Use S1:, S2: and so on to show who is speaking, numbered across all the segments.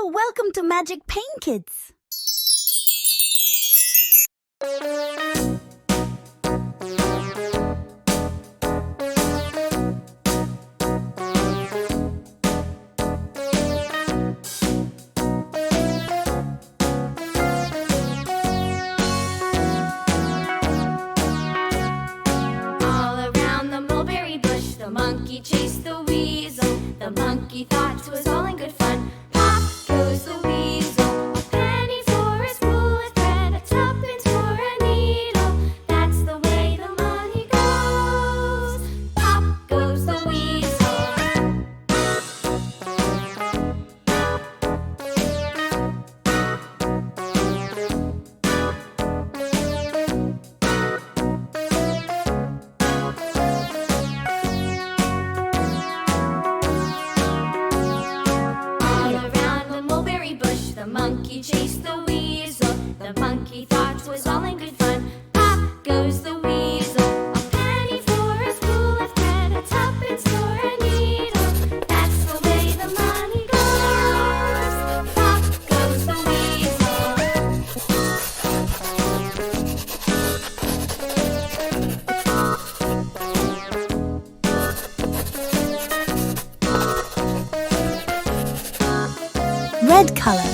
S1: Hello, welcome to Magic Paint Kids.
S2: The monkey chased the weasel. The monkey thought 'twas all in good fun. Pop goes the weasel. A penny for a spool of thread, a tuppence for a needle. That's the way the money goes. Pop goes the weasel. The monkey chased the weasel. The monkey thought 'twas all in good fun. Pop goes the weasel. A penny for a spool of thread, a tuppence for a needle. That's the way the money goes. Pop goes the weasel.
S1: Red color.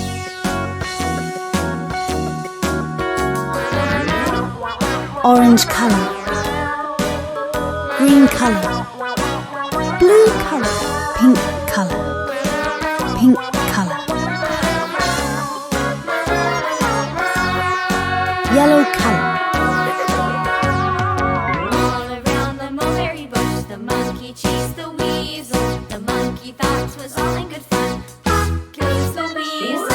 S1: Orange color, green color, blue color, pink color, pink color, yellow color.
S2: All around the mulberry bush, the monkey chased the weasel. The monkey thought 'twas all in good fun. Pop goes the weasel.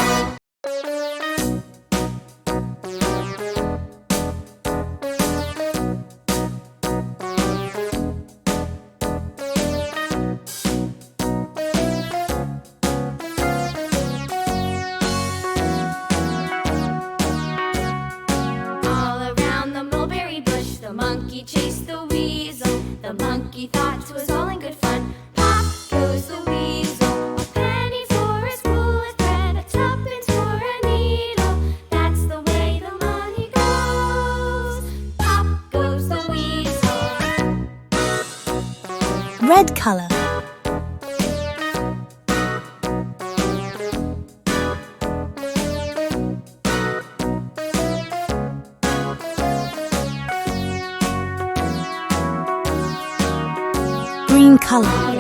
S2: The monkey chased the weasel. The monkey thought 'twas all in good fun. Pop goes the weasel. A penny for a spool of thread, a tuppence for a needle. That's the way the money goes. Pop goes the weasel.
S1: Red color. Green color.